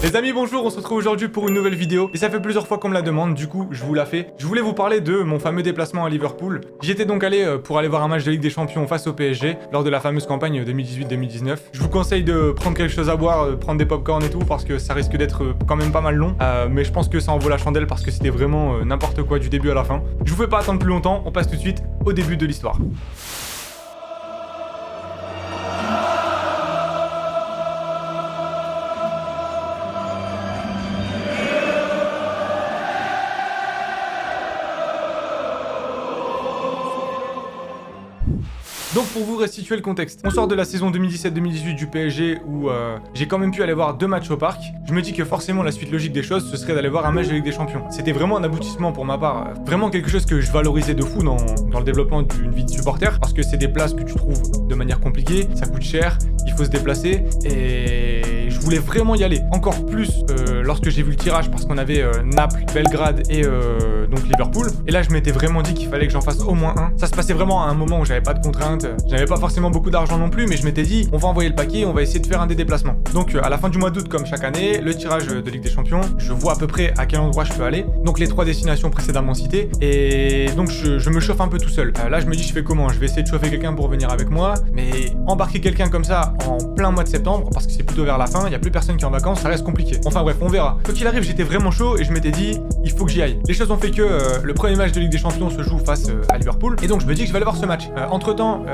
Les amis, bonjour, on se retrouve aujourd'hui pour une nouvelle vidéo et ça fait plusieurs fois qu'on me la demande, du coup je vous la fais. Je voulais vous parler de mon fameux déplacement à Liverpool. J'y étais donc allé pour aller voir un match de Ligue des Champions face au PSG lors de la fameuse campagne 2018-2019. Je vous conseille de prendre quelque chose à boire, prendre des popcorn et tout parce que ça risque d'être quand même pas mal long. Mais je pense que ça en vaut la chandelle parce que c'était vraiment n'importe quoi du début à la fin. Je vous fais pas attendre plus longtemps, on passe tout de suite au début de l'histoire. Donc pour vous restituer le contexte, on sort de la saison 2017-2018 du PSG où j'ai quand même pu aller voir 2 matchs au parc. Je me dis que forcément la suite logique des choses ce serait d'aller voir un match de Ligue des Champions. C'était vraiment un aboutissement pour ma part, vraiment quelque chose que je valorisais de fou dans le développement d'une vie de supporter parce que c'est des places que tu trouves de manière compliquée, ça coûte cher, il faut se déplacer et je voulais vraiment y aller. Encore plus lorsque j'ai vu le tirage parce qu'on avait Naples, Belgrade et donc Liverpool. Et là je m'étais vraiment dit qu'il fallait que j'en fasse au moins un. Ça se passait vraiment à un moment où j'avais pas de contraintes. J'avais pas forcément beaucoup d'argent non plus, mais je m'étais dit, on va envoyer le paquet, on va essayer de faire un des déplacements. Donc à la fin du mois d'août, comme chaque année, le tirage de Ligue des Champions, je vois à peu près à quel endroit je peux aller. Donc les 3 destinations précédemment citées. Et donc je me chauffe un peu tout seul. Là je me dis, je fais comment? Je vais essayer de chauffer quelqu'un pour venir avec moi, mais embarquer quelqu'un comme ça en plein mois de septembre, parce que c'est plutôt vers la fin, il y a plus personne qui est en vacances, ça reste compliqué. Enfin bref, on verra. Quoi qu'il arrive, j'étais vraiment chaud et je m'étais dit, il faut que j'y aille. Les choses ont fait que le premier match de Ligue des Champions se joue face à Liverpool, et donc je me dis que je vais aller voir ce match. Entre temps,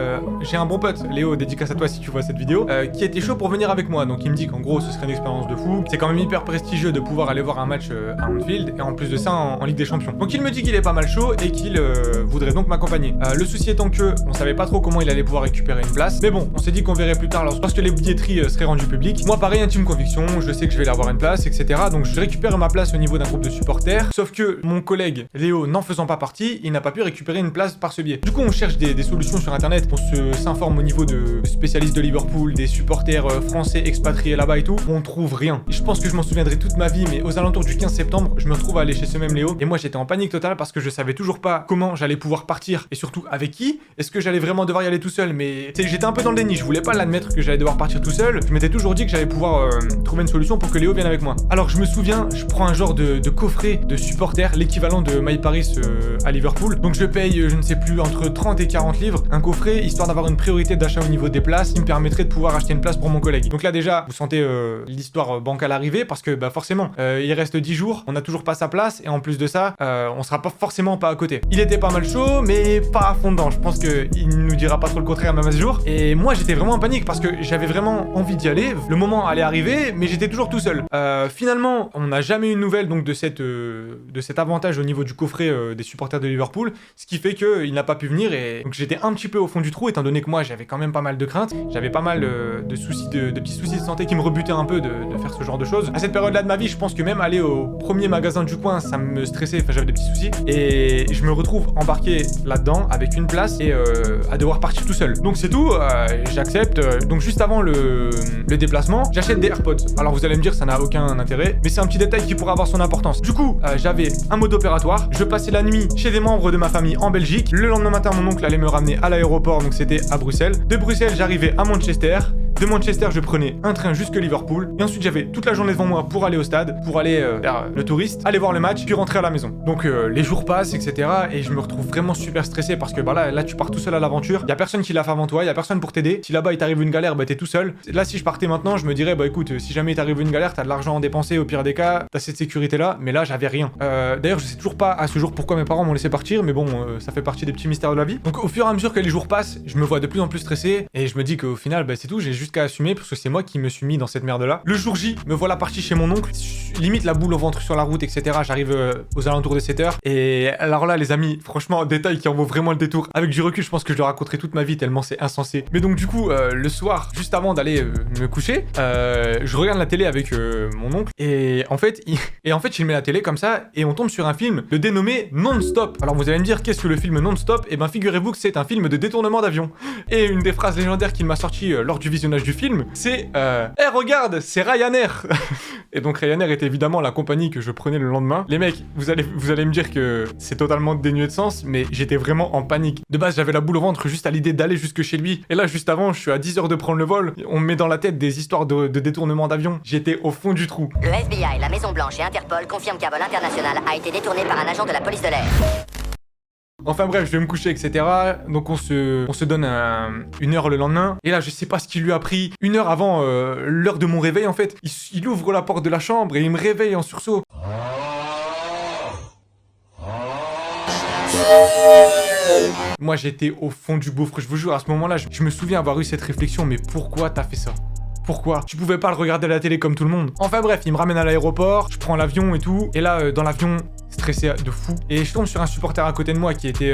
j'ai un bon pote, Léo, dédicace à toi si tu vois cette vidéo, qui était chaud pour venir avec moi. Donc il me dit qu'en gros ce serait une expérience de fou. C'est quand même hyper prestigieux de pouvoir aller voir un match à Anfield et en plus de ça en Ligue des Champions. Donc il me dit qu'il est pas mal chaud et qu'il voudrait donc m'accompagner. Le souci étant que on savait pas trop comment il allait pouvoir récupérer une place. Mais bon, on s'est dit qu'on verrait plus tard lorsque les billetteries seraient rendues publiques. Moi pareil, intime conviction, je sais que je vais avoir une place, etc. Donc je récupère ma place au niveau d'un groupe de supporters. Sauf que mon collègue Léo, n'en faisant pas partie, il n'a pas pu récupérer une place par ce biais. Du coup on cherche des solutions sur internet, on s'informe au niveau de spécialistes de Liverpool, des supporters français expatriés là-bas et tout, on trouve rien. Et je pense que je m'en souviendrai toute ma vie, mais aux alentours du 15 septembre, je me retrouve à aller chez ce même Léo, et moi j'étais en panique totale parce que je savais toujours pas comment j'allais pouvoir partir, et surtout avec qui. Est-ce que j'allais vraiment devoir y aller tout seul? Mais j'étais un peu dans le déni, je voulais pas l'admettre que j'allais devoir partir tout seul. Je m'étais toujours dit que j'allais pouvoir trouver une solution pour que Léo vienne avec moi. Alors je me souviens, je prends un genre de coffret de supporters, l'équivalent de MyParis à Liverpool. Donc je paye, je ne sais plus, entre 30 et 40 livres, un coffret, histoire d'avoir une priorité d'achat au niveau des places qui me permettrait de pouvoir acheter une place pour mon collègue. Donc là déjà, vous sentez l'histoire bancale arriver parce que bah forcément, il reste 10 jours, on n'a toujours pas sa place et en plus de ça, on sera pas forcément pas à côté. Il était pas mal chaud, mais pas à fond dedans. Je pense qu'il nous dira pas trop le contraire même à ce jour. Et moi j'étais vraiment en panique parce que j'avais vraiment envie d'y aller. Le moment allait arriver, mais j'étais toujours tout seul. Finalement, on n'a jamais eu de nouvelles donc de cet avantage au niveau du coffret des supporters de Liverpool, ce qui fait qu'il n'a pas pu venir et donc j'étais un petit peu au fond du trou étant donné que moi j'avais quand même pas mal de craintes, j'avais pas mal de soucis, de petits soucis de santé qui me rebutaient un peu de faire ce genre de choses. À cette période-là de ma vie, je pense que même aller au premier magasin du coin, ça me stressait, enfin j'avais des petits soucis et je me retrouve embarqué là-dedans avec une place et à devoir partir tout seul. Donc c'est tout, j'accepte. Donc juste avant le déplacement, j'achète des AirPods. Alors vous allez me dire ça n'a aucun intérêt, mais c'est un petit détail qui pourrait avoir son importance. Du coup, j'avais un mode opératoire, je passais la nuit chez des membres de ma famille en Belgique. Le lendemain matin, mon oncle allait me ramener à l'aéroport, donc c'était à Bruxelles. De Bruxelles, j'arrivais à Manchester. De Manchester, je prenais un train jusque Liverpool. Et ensuite, j'avais toute la journée devant moi pour aller au stade, pour aller faire le touriste, aller voir le match, puis rentrer à la maison. Donc les jours passent, etc. Et je me retrouve vraiment super stressé parce que bah là tu pars tout seul à l'aventure. Y a personne qui l'a fait avant toi, y a personne pour t'aider. Si là-bas il t'arrive une galère, bah t'es tout seul. Là, si je partais maintenant, je me dirais bah écoute, si jamais il t'arrive une galère, t'as de l'argent à dépenser au pire des cas, t'as cette sécurité là. Mais là, j'avais rien. D'ailleurs, je sais toujours pas à ce jour pourquoi mes parents m'ont laissé partir, mais bon, ça fait partie des petits mystères de la vie. Donc au fur et à mesure que les jours passent, je me vois de plus en plus stressé et je me dis qu'au final, bah c'est tout, j'ai juste qu'à assumer parce que c'est moi qui me suis mis dans cette merde là. Le jour J, me voilà parti chez mon oncle, limite la boule au ventre sur la route, etc. J'arrive aux alentours de 7h. Et alors là, les amis, franchement, détail qui en vaut vraiment le détour. Avec du recul, je pense que je le raconterai toute ma vie tellement c'est insensé. Mais donc du coup, le soir, juste avant d'aller me coucher, je regarde la télé avec mon oncle et en fait, il met la télé comme ça et on tombe sur un film de dénommé Non-Stop. Alors vous allez me dire, qu'est-ce que le film Non-Stop? Et ben figurez-vous que c'est un film de détournement d'avion. Et une des phrases légendaires qu'il m'a sorti lors du visionnage du film, c'est hey, regarde, c'est Ryanair. Et donc Ryanair était évidemment la compagnie que je prenais le lendemain. Les mecs, vous allez me dire que c'est totalement dénué de sens, mais j'étais vraiment en panique. De base, j'avais la boule au ventre juste à l'idée d'aller jusque chez lui. Et là, juste avant, je suis à 10 heures de prendre le vol. On me met dans la tête des histoires de détournement d'avion. J'étais au fond du trou. Le FBI, la Maison Blanche et Interpol confirment qu'un vol international a été détourné par un agent de la police de l'air. Enfin bref, je vais me coucher, etc. Donc on se donne une heure le lendemain. Et là, je sais pas ce qui lui a pris. Une heure avant l'heure de mon réveil, en fait. Il ouvre la porte de la chambre et il me réveille en sursaut. Moi, j'étais au fond du gouffre. Je vous jure, à ce moment-là, je me souviens avoir eu cette réflexion. Mais pourquoi t'as fait ça ? Pourquoi? Tu pouvais pas le regarder à la télé comme tout le monde. Enfin bref, il me ramène à l'aéroport, je prends l'avion et tout. Et là, dans l'avion, stressé de fou. Et je tombe sur un supporter à côté de moi qui était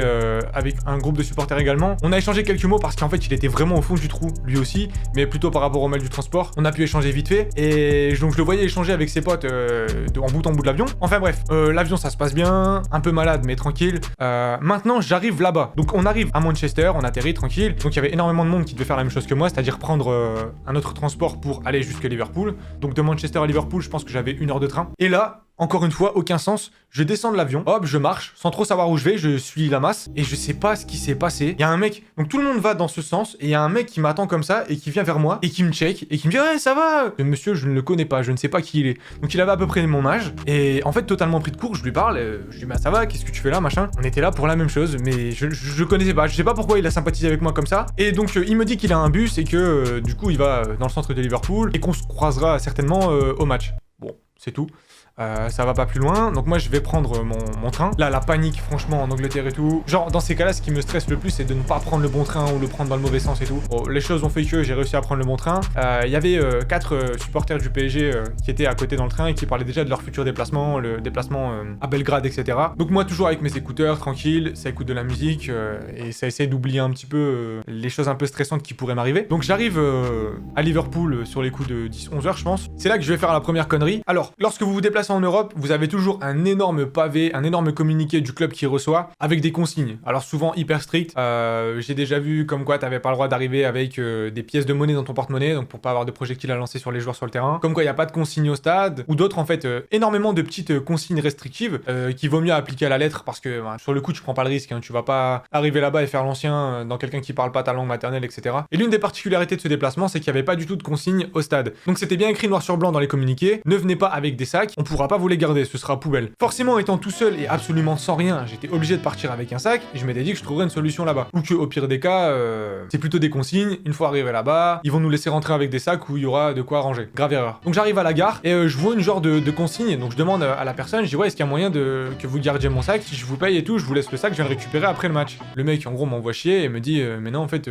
avec un groupe de supporters également. On a échangé quelques mots parce qu'en fait, il était vraiment au fond du trou, lui aussi. Mais plutôt par rapport au mal du transport. On a pu échanger vite fait. Et donc, je le voyais échanger avec ses potes en bout de l'avion. Enfin bref, l'avion, ça se passe bien. Un peu malade, mais tranquille. Maintenant, j'arrive là-bas. Donc, on arrive à Manchester, on atterrit tranquille. Donc, il y avait énormément de monde qui devait faire la même chose que moi, c'est-à-dire prendre un autre transport pour aller jusqu'à Liverpool. Donc de Manchester à Liverpool, je pense que j'avais 1 heure de train. Et là, encore une fois, aucun sens. Je descends de l'avion, hop, je marche, sans trop savoir où je vais, je suis la masse, et je sais pas ce qui s'est passé. Il y a un mec, donc tout le monde va dans ce sens, et il y a un mec qui m'attend comme ça, et qui vient vers moi, et qui me check, et qui me dit « Ouais, ça va ?» Ce monsieur, je ne le connais pas, je ne sais pas qui il est. Donc il avait à peu près mon âge, et en fait, totalement pris de court, je lui parle, je lui dis « Bah ça va, qu'est-ce que tu fais là, machin ?» On était là pour la même chose, mais je connaissais pas, je sais pas pourquoi il a sympathisé avec moi comme ça. Et donc il me dit qu'il a un bus, et que du coup, il va dans le centre de Liverpool, et qu'on se croisera certainement au match. Bon, c'est tout. Ça va pas plus loin, donc moi je vais prendre mon train. Là, la panique, franchement, en Angleterre et tout. Genre, dans ces cas-là, ce qui me stresse le plus, c'est de ne pas prendre le bon train ou le prendre dans le mauvais sens et tout. Bon, les choses ont fait que j'ai réussi à prendre le bon train. Il y avait 4 supporters du PSG qui étaient à côté dans le train et qui parlaient déjà de leur futur déplacement, le déplacement à Belgrade, etc. Donc moi, toujours avec mes écouteurs, tranquille, ça écoute de la musique et ça essaie d'oublier un petit peu les choses un peu stressantes qui pourraient m'arriver. Donc j'arrive à Liverpool sur les coups de 10-11 heures, je pense. C'est là que je vais faire la première connerie. Alors, lorsque vous vous déplacez en Europe, vous avez toujours un énorme pavé, un énorme communiqué du club qui reçoit avec des consignes. Alors souvent hyper strictes. J'ai déjà vu comme quoi t'avais pas le droit d'arriver avec des pièces de monnaie dans ton porte-monnaie, donc pour pas avoir de projectiles à lancer sur les joueurs sur le terrain. Comme quoi il y a pas de consignes au stade, ou d'autres en fait énormément de petites consignes restrictives qu'il vaut mieux appliquer à la lettre parce que sur le coup tu prends pas le risque, hein, tu vas pas arriver là-bas et faire l'ancien dans quelqu'un qui parle pas ta langue maternelle, etc. Et l'une des particularités de ce déplacement, c'est qu'il y avait pas du tout de consignes au stade. Donc c'était bien écrit noir sur blanc dans les communiqués, ne venez pas avec des sacs, on pourra pas vous les garder, ce sera poubelle. Forcément, étant tout seul et absolument sans rien, j'étais obligé de partir avec un sac et je m'étais dit que je trouverais une solution là-bas. Ou que au pire des cas, c'est plutôt des consignes, une fois arrivé là-bas, ils vont nous laisser rentrer avec des sacs où il y aura de quoi ranger. Grave erreur. Donc j'arrive à la gare et je vois une genre de consigne, donc je demande à la personne, je dis ouais, est-ce qu'il y a moyen que vous gardiez mon sac, si je vous paye et tout, je vous laisse le sac, je viens le récupérer après le match. Le mec en gros m'envoie chier et me dit mais non en fait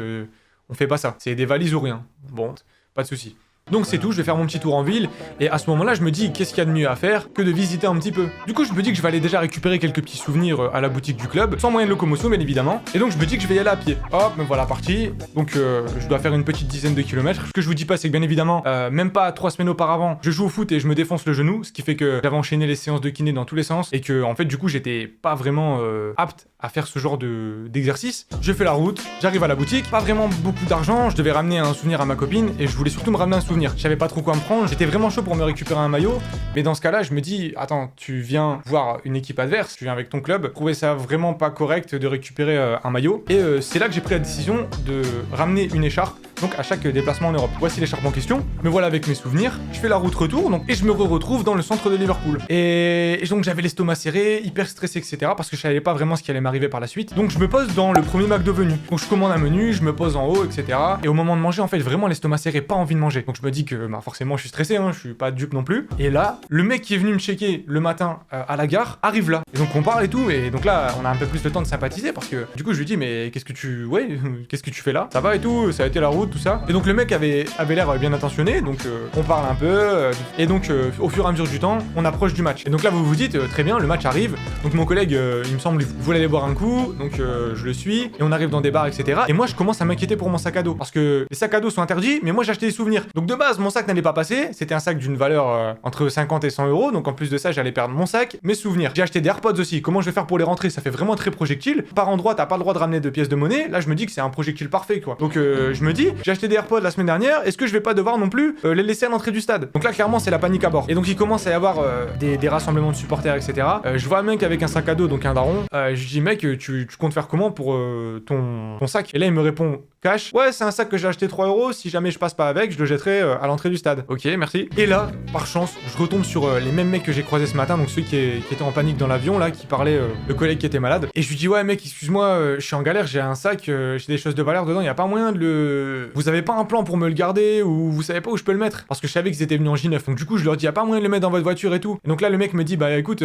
on fait pas ça, c'est des valises ou rien. Bon, pas de souci. Donc c'est tout, je vais faire mon petit tour en ville, et à ce moment-là, je me dis, qu'est-ce qu'il y a de mieux à faire que de visiter un petit peu. Du coup, je me dis que je vais aller déjà récupérer quelques petits souvenirs à la boutique du club, sans moyen de locomotion, bien évidemment, et donc je me dis que je vais y aller à pied. Hop, me voilà parti, donc je dois faire une petite dizaine de kilomètres. Ce que je vous dis pas, c'est que bien évidemment, même pas 3 semaines auparavant, je joue au foot et je me défonce le genou, ce qui fait que j'avais enchaîné les séances de kiné dans tous les sens, et que, en fait, du coup, j'étais pas vraiment apte à faire ce genre d'exercice. Je fais la route, j'arrive à la boutique, pas vraiment beaucoup d'argent, je devais ramener un souvenir à ma copine, et je voulais surtout me ramener un souvenir. Je savais pas trop quoi me prendre, j'étais vraiment chaud pour me récupérer un maillot, mais dans ce cas-là, je me dis, attends, tu viens voir une équipe adverse, tu viens avec ton club, je trouvais ça vraiment pas correct de récupérer un maillot, et c'est là que j'ai pris la décision de ramener une écharpe, donc à chaque déplacement en Europe. Voici l'écharpe en question, me voilà avec mes souvenirs, je fais la route retour, donc, et je me retrouve dans le centre de Liverpool. Et donc j'avais l'estomac serré, hyper stressé, etc., parce que je savais pas vraiment ce qui allait m'arriver par la suite. Donc je me pose dans le premier McDo venu. Donc je commande un menu, je me pose en haut, etc. Et au moment de manger, en fait, vraiment l'estomac serré, pas envie de manger. Donc je me dis que, bah, forcément, je suis stressé, hein, je suis pas dupe non plus. Et là, le mec qui est venu me checker le matin à la gare arrive là. Et donc on parle et tout, et donc là, on a un peu plus de temps de sympathiser, parce que du coup, je lui dis, mais qu'est-ce que tu fais là? Ça va et tout, ça a été la route, tout ça. Et donc le mec avait l'air bien attentionné, donc on parle un peu, et donc au fur et à mesure du temps, on approche du match. Et donc là, vous vous dites, très bien, le match arrive. Donc mon collègue, il me semble, il voulait aller boire un coup, donc je le suis, et on arrive dans des bars, etc. Et moi, je commence à m'inquiéter pour mon sac à dos, parce que les sacs à dos sont interdits, mais moi j'ai acheté des souvenirs. Donc de base, mon sac n'allait pas passer. C'était un sac d'une valeur entre 50 et 100 euros. Donc en plus de ça, j'allais perdre mon sac, mes souvenirs. J'ai acheté des AirPods aussi. Comment je vais faire pour les rentrer? Ça fait vraiment très projectile. Par endroit, t'as pas le droit de ramener de pièces de monnaie. Là, je me dis que c'est un projectile parfait, quoi. Donc je me dis, j'ai acheté des AirPods la semaine dernière. Est-ce que je vais pas devoir non plus les laisser à l'entrée du stade? Donc là, clairement, c'est la panique à bord. Et donc il commence à y avoir des rassemblements de supporters, etc. Je vois un mec avec un sac à dos, donc un daron. Je lui dis, mec, tu comptes faire comment pour ton sac? Et là, il me répond, cash. Ouais, c'est un sac que j'ai acheté 3 euros. Si jamais je passe pas avec, je le jetterai à l'entrée du stade. Ok, merci. Et là, par chance, je retombe sur les mêmes mecs que j'ai croisés ce matin, donc ceux qui étaient en panique dans l'avion, là, qui parlaient, le collègue qui était malade. Et je lui dis, ouais, mec, excuse-moi, je suis en galère, j'ai un sac, j'ai des choses de valeur dedans, y a pas moyen de le. Vous avez pas un plan pour me le garder, ou vous savez pas où je peux le mettre? Parce que je savais qu'ils étaient venus en J9. Donc du coup, je leur dis, y a pas moyen de le mettre dans votre voiture et tout. Et donc là, le mec me dit, bah écoute,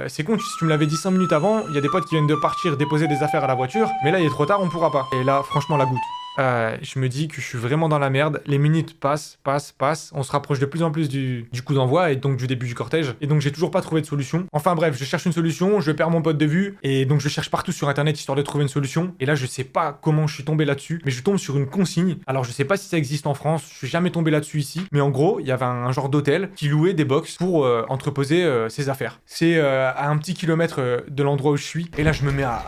c'est con, si tu me l'avais dit 5 minutes avant, il y a des potes qui viennent de partir déposer des affaires à la voiture, mais là, il est trop tard, on pourra pas. Et là, franchement, la goutte. Je me dis que je suis vraiment dans la merde. Les minutes passent. On se rapproche de plus en plus du coup d'envoi et donc du début du cortège. Et donc j'ai toujours pas trouvé de solution. Enfin bref, je cherche une solution, je perds mon pote de vue et donc je cherche partout sur internet histoire de trouver une solution. Et là je sais pas comment je suis tombé là-dessus, mais je tombe sur une consigne. Alors je sais pas si ça existe en France, je suis jamais tombé là-dessus ici. Mais en gros, il y avait un genre d'hôtel qui louait des box pour entreposer ses affaires. C'est à un petit kilomètre de l'endroit où je suis. Et là je me mets à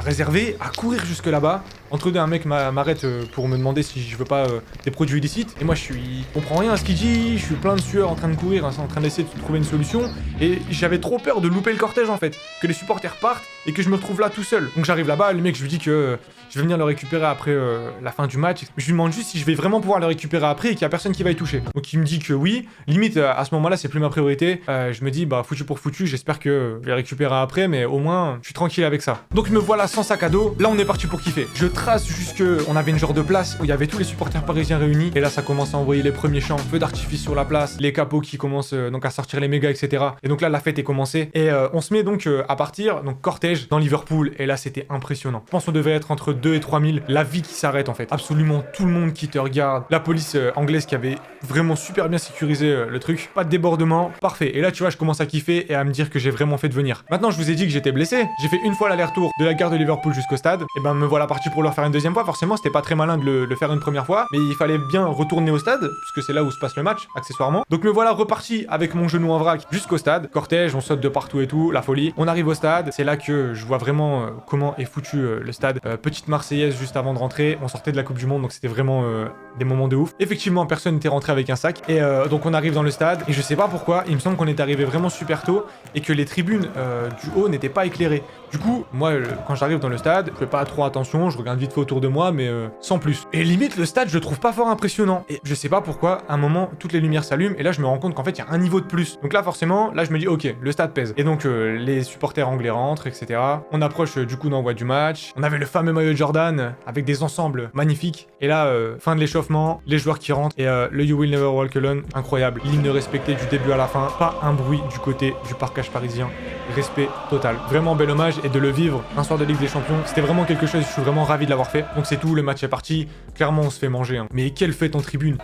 réserver, à courir jusque là-bas. Entre deux, un mec m'arrête pour me demander si je veux pas des produits illicites. Et moi, je comprends rien à ce qu'il dit. Je suis plein de sueur en train de courir, en train d'essayer de trouver une solution. Et j'avais trop peur de louper le cortège en fait. Que les supporters partent et que je me retrouve là tout seul. Donc j'arrive là-bas, le mec, je lui dis que je vais venir le récupérer après la fin du match. Je lui demande juste si je vais vraiment pouvoir le récupérer après et qu'il y a personne qui va y toucher. Donc il me dit que oui. Limite, à ce moment-là, c'est plus ma priorité. Je me dis, bah foutu pour foutu, j'espère que je vais le récupérer après, mais au moins, je suis tranquille avec ça. Donc me voilà sans sac à dos. Là, on est parti pour kiffer. Je trace jusque. On avait une genre de place où il y avait tous les supporters parisiens réunis. Et là, ça commence à envoyer les premiers chants, feux d'artifice sur la place, les capots qui commencent donc à sortir les mégas, etc. Et donc là, la fête est commencée. Et on se met donc à partir, donc cortège dans Liverpool. Et là, c'était impressionnant. Je pense qu'on devait être entre 2 et 3 000. La vie qui s'arrête en fait. Absolument tout le monde qui te regarde. La police anglaise qui avait vraiment super bien sécurisé le truc. Pas de débordement. Parfait. Et là, tu vois, je commence à kiffer et à me dire que j'ai vraiment fait de venir. Maintenant, je vous ai dit que j'étais blessé. J'ai fait une fois l'aller-retour de la gare de Liverpool jusqu'au stade. Et ben, me voilà parti pour le faire une deuxième fois. Forcément, c'était pas très malin de le faire une première fois. Mais il fallait bien retourner au stade, puisque c'est là où se passe le match, accessoirement. Donc me voilà reparti avec mon genou en vrac jusqu'au stade. Cortège, on saute de partout et tout. La folie. On arrive au stade. C'est là que je vois vraiment comment est foutu le stade. Petite Marseillaise juste avant de rentrer. On sortait de la Coupe du Monde, donc c'était vraiment des moments de ouf. Effectivement, personne n'était rentré avec un sac. Et donc on arrive dans le stade. Et je sais pas pourquoi, il me semble qu'on est arrivé vraiment super tôt et que les tribunes du haut n'étaient pas éclairées. Du coup, moi, quand j'arrive dans le stade, je fais pas trop attention, je regarde vite fait autour de moi, mais sans plus. Et limite, le stade, je le trouve pas fort impressionnant. Et je sais pas pourquoi, à un moment, toutes les lumières s'allument, et là, je me rends compte qu'en fait, il y a un niveau de plus. Donc là, forcément, là, je me dis, ok, le stade pèse. Et donc, les supporters anglais rentrent, etc. On approche du coup d'envoi du match. On avait le fameux maillot de Jordan, avec des ensembles magnifiques. Et là, fin de l'échauffement, les joueurs qui rentrent, et le You Will Never Walk Alone, incroyable. L'hymne respecté du début à la fin. Pas un bruit du côté du parquage parisien. Respect total. Vraiment bel hommage, et de le vivre un soir de Ligue des Champions, c'était vraiment quelque chose, je suis vraiment ravi de l'avoir fait. Donc c'est tout, le match est parti. Clairement, on se fait manger. Hein. Mais quelle fête en tribune.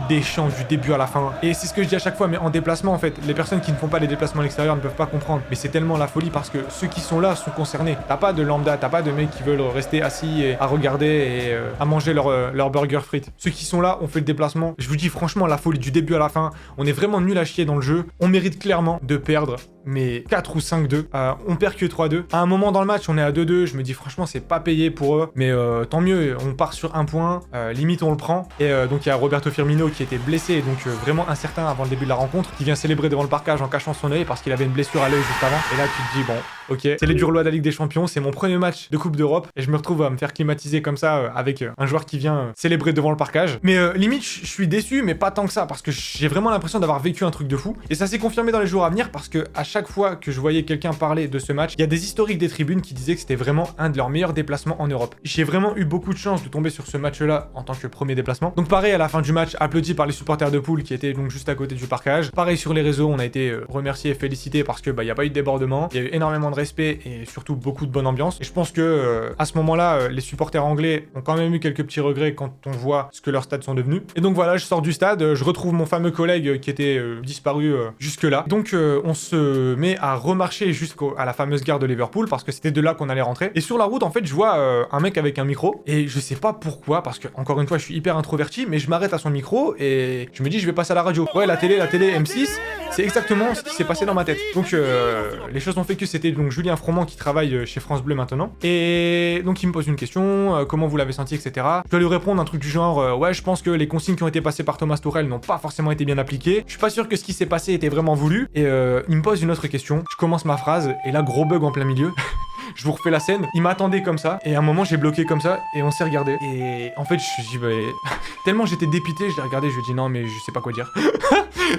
Des chants du début à la fin. Et c'est ce que je dis à chaque fois, mais en déplacement, en fait, les personnes qui ne font pas les déplacements à l'extérieur ne peuvent pas comprendre. Mais c'est tellement la folie parce que ceux qui sont là sont concernés. T'as pas de lambda, t'as pas de mecs qui veulent rester assis et à regarder et à manger leur burger frites. Ceux qui sont là ont fait le déplacement. Je vous dis franchement, la folie du début à la fin. On est vraiment nul à chier dans le jeu. On mérite clairement de perdre, mais 4 ou 5-2. On perd que 3-2. À un moment dans le match, on est à 2-2. Je me dis franchement, c'est pas payé pour eux. Mais tant mieux, on part sur un point. Limite, on le prend. Et donc, il y a Roberto Firmino qui était blessé et donc vraiment incertain avant le début de la rencontre, qui vient célébrer devant le parquage en cachant son œil parce qu'il avait une blessure à l'œil juste avant. Et là, tu te dis, bon, ok, c'est les durs lois de la Ligue des Champions. C'est mon premier match de Coupe d'Europe. Et je me retrouve à me faire climatiser comme ça avec un joueur qui vient célébrer devant le parquage. Mais limite, je suis déçu, mais pas tant que ça parce que j'ai vraiment l'impression d'avoir vécu un truc de fou. Et ça s'est confirmé dans les jours à venir parce que à chaque fois que je voyais quelqu'un parler de ce match, il y a des historiques des tribunes qui disaient que c'était vraiment un de leurs meilleurs déplacements en Europe. J'ai vraiment eu beaucoup de chance de tomber sur ce match-là en tant que premier déplacement. Donc pareil, à la fin du match, applaudi par les supporters de Poole qui étaient donc juste à côté du parquage. Pareil sur les réseaux, on a été remerciés et félicités parce que y a pas eu de débordement, il y a eu énormément de respect et surtout beaucoup de bonne ambiance. Et je pense que à ce moment-là, les supporters anglais ont quand même eu quelques petits regrets quand on voit ce que leurs stades sont devenus. Et donc voilà, je sors du stade, je retrouve mon fameux collègue qui était disparu jusque-là. Donc on se me mets à remarcher jusqu'à la fameuse gare de Liverpool parce que c'était de là qu'on allait rentrer. Et sur la route, en fait, je vois un mec avec un micro et je sais pas pourquoi parce que, encore une fois, je suis hyper introverti, mais je m'arrête à son micro et je me dis, je vais passer à la radio. Ouais, la télé M6, c'est exactement ce qui s'est passé dans ma tête. Donc, les choses ont fait que c'était donc Julien Froment qui travaille chez France Bleu maintenant. Et donc, il me pose une question, comment vous l'avez senti, etc. Je dois lui répondre un truc du genre, ouais, je pense que les consignes qui ont été passées par Thomas Tuchel n'ont pas forcément été bien appliquées. Je suis pas sûr que ce qui s'est passé était vraiment voulu. Et il me pose une autre question. Je commence ma phrase et là, gros bug en plein milieu. Je vous refais la scène, il m'attendait comme ça, et à un moment j'ai bloqué comme ça, et on s'est regardé. Et en fait, je me suis dit, bah, tellement j'étais dépité, je l'ai regardé, je lui ai dit non, mais je sais pas quoi dire.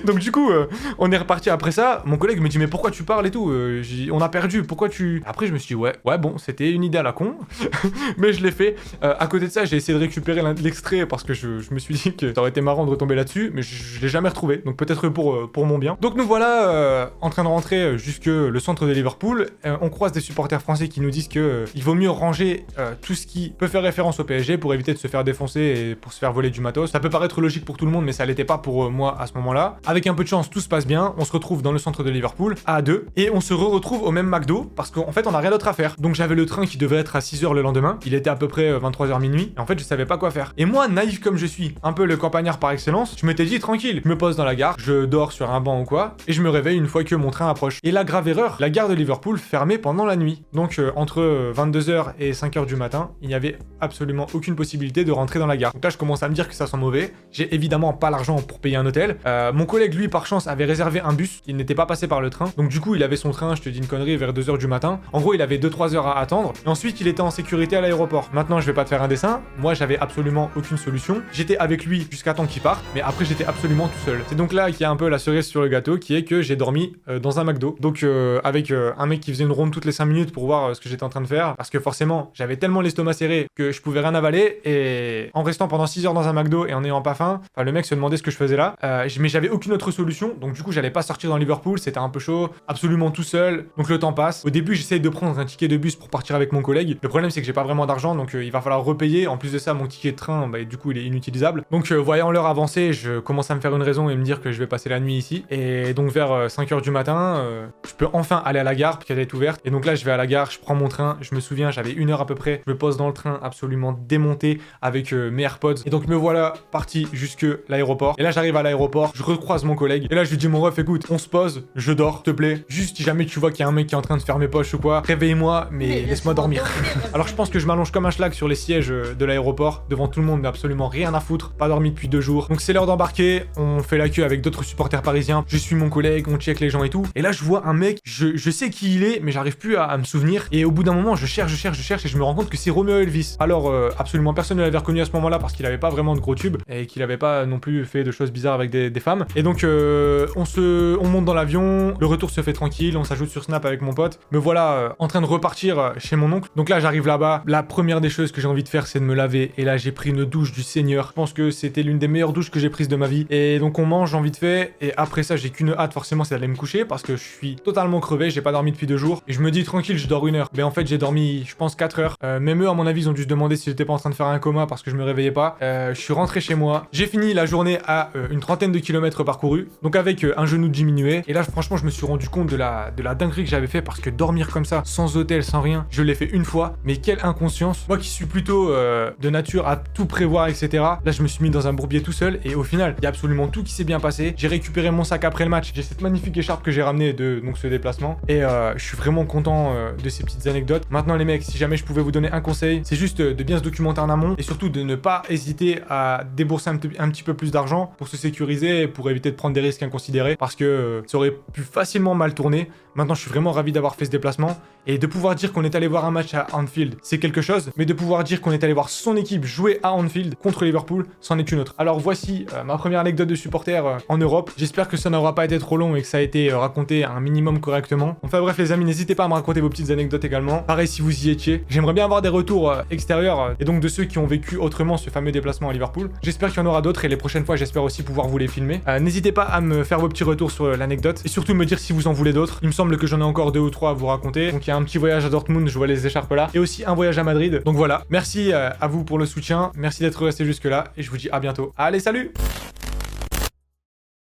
Donc du coup, on est reparti après ça. Mon collègue me dit, mais pourquoi tu parles et tout j'ai dit, on a perdu, pourquoi tu. Après, je me suis dit, ouais, bon, c'était une idée à la con, mais je l'ai fait. À côté de ça, j'ai essayé de récupérer l'extrait parce que je me suis dit que ça aurait été marrant de retomber là-dessus, mais je l'ai jamais retrouvé, donc peut-être pour mon bien. Donc nous voilà en train de rentrer jusque le centre de Liverpool. On croise des supporters français qui nous disent que il vaut mieux ranger tout ce qui peut faire référence au PSG pour éviter de se faire défoncer et pour se faire voler du matos. Ça peut paraître logique pour tout le monde, mais ça l'était pas pour moi à ce moment-là. Avec un peu de chance, tout se passe bien. On se retrouve dans le centre de Liverpool à 2 et on se retrouve au même McDo parce qu'en fait on a rien d'autre à faire. Donc j'avais le train qui devait être à 6h le lendemain. Il était à peu près 23h minuit et en fait je savais pas quoi faire. Et moi, naïf comme je suis, un peu le campagnard par excellence, je m'étais dit tranquille, je me pose dans la gare, je dors sur un banc ou quoi et je me réveille une fois que mon train approche. Et la grave erreur, la gare de Liverpool fermée pendant la nuit. Donc entre 22h et 5h du matin, il n'y avait absolument aucune possibilité de rentrer dans la gare. Donc là, je commence à me dire que ça sent mauvais. J'ai évidemment pas l'argent pour payer un hôtel. Mon collègue, lui, par chance, avait réservé un bus. Il n'était pas passé par le train. Donc du coup, il avait son train, je te dis une connerie, vers 2h du matin. En gros, il avait 2-3 heures à attendre. Et ensuite, il était en sécurité à l'aéroport. Maintenant, je vais pas te faire un dessin. Moi, j'avais absolument aucune solution. J'étais avec lui jusqu'à temps qu'il parte. Mais après, j'étais absolument tout seul. C'est donc là qu'il y a un peu la cerise sur le gâteau, qui est que j'ai dormi dans un McDo. Donc avec un mec qui faisait une ronde toutes les 5 minutes pour voir ce que j'étais en train de faire. Parce que forcément, j'avais tellement l'estomac serré que je pouvais rien avaler. Et en restant pendant 6 heures dans un McDo et en n'ayant pas faim, enfin, le mec se demandait ce que je faisais là. Mais j'avais aucune autre solution. Donc du coup, j'allais pas sortir dans Liverpool. C'était un peu chaud. Absolument tout seul. Donc le temps passe. Au début, j'essaye de prendre un ticket de bus pour partir avec mon collègue. Le problème, c'est que j'ai pas vraiment d'argent. Donc il va falloir repayer. En plus de ça, mon ticket de train, bah, du coup, il est inutilisable. Donc voyant l'heure avancer, je commence à me faire une raison et me dire que je vais passer la nuit ici. Et donc vers 5h du matin, je peux enfin aller à la gare, puisqu'elle est ouverte. Et donc là, je vais à la gare, je prends mon train. Je me souviens, j'avais 1 heure à peu près. Je me pose dans le train absolument démonté avec mes AirPods. Et donc me voilà parti jusque l'aéroport. Et là, j'arrive à l'aéroport, je recroise mon collègue. Et là, je lui dis, mon ref, écoute, on se pose, je dors, s'il te plaît. Juste si jamais tu vois qu'il y a un mec qui est en train de se faire mes poches ou quoi, réveille-moi, mais laisse-moi dormir. Alors je pense que je m'allonge comme un schlag sur les sièges de l'aéroport, devant tout le monde, mais absolument rien à foutre. Pas dormi depuis 2 jours. Donc c'est l'heure d'embarquer, on fait la queue avec d'autres supporters parisiens. Je suis mon collègue, on check les gens et tout. Et là, je vois un mec, je sais qui il est, mais j'arrive plus à me souvenir. Et au bout d'un moment, je cherche et je me rends compte que c'est Romeo Elvis. Alors absolument personne ne l'avait reconnu à ce moment-là parce qu'il avait pas vraiment de gros tubes et qu'il avait pas non plus fait de choses bizarres avec des femmes. Et donc on monte dans l'avion, le retour se fait tranquille, on s'ajoute sur Snap avec mon pote. Me voilà en train de repartir chez mon oncle. Donc là, j'arrive là-bas. La première des choses que j'ai envie de faire, c'est de me laver. Et là, j'ai pris une douche du Seigneur. Je pense que c'était l'une des meilleures douches que j'ai prises de ma vie. Et donc on mange, vite fait. Et après ça, j'ai qu'une hâte forcément, c'est d'aller me coucher parce que je suis totalement crevé. J'ai pas dormi depuis 2 jours. Et je me dis tranquille, je dors 1 heure. Mais en fait, j'ai dormi, je pense 4 heures. Même eux, à mon avis, ils ont dû se demander si j'étais pas en train de faire un coma parce que je me réveillais pas. Je suis rentré chez moi. J'ai fini la journée à une trentaine de kilomètres parcourus. Donc avec un genou diminué. Et là, franchement, je me suis rendu compte de la dinguerie que j'avais fait parce que dormir comme ça, sans hôtel, sans rien, je l'ai fait une fois. Mais quelle inconscience. Moi qui suis plutôt de nature à tout prévoir, etc. Là, je me suis mis dans un bourbier tout seul. Et au final, il y a absolument tout qui s'est bien passé. J'ai récupéré mon sac après le match. J'ai cette magnifique écharpe que j'ai ramenée de donc, ce déplacement. Et je suis vraiment content de ces petites anecdotes. Maintenant, les mecs, si jamais je pouvais vous donner un conseil, c'est juste de bien se documenter en amont et surtout de ne pas hésiter à débourser un petit peu plus d'argent pour se sécuriser et pour éviter de prendre des risques inconsidérés parce que ça aurait pu facilement mal tourner. Maintenant, je suis vraiment ravi d'avoir fait ce déplacement et de pouvoir dire qu'on est allé voir un match à Anfield, c'est quelque chose, mais de pouvoir dire qu'on est allé voir son équipe jouer à Anfield contre Liverpool, c'en est une autre. Alors voici ma première anecdote de supporter en Europe. J'espère que ça n'aura pas été trop long et que ça a été raconté un minimum correctement. Enfin bref les amis, n'hésitez pas à me raconter vos petites anecdotes également. Pareil si vous y étiez. J'aimerais bien avoir des retours extérieurs et donc de ceux qui ont vécu autrement ce fameux déplacement à Liverpool. J'espère qu'il y en aura d'autres et les prochaines fois j'espère aussi pouvoir vous les filmer. N'hésitez pas à me faire vos petits retours sur l'anecdote et surtout me dire si vous en voulez d'autres. Il me semble que j'en ai encore 2 ou 3 à vous raconter. Donc il y a un petit voyage à Dortmund, je vois les écharpes là, et aussi un voyage à Madrid. Donc voilà, merci à vous pour le soutien, merci d'être resté jusque là et je vous dis à bientôt. Allez, salut!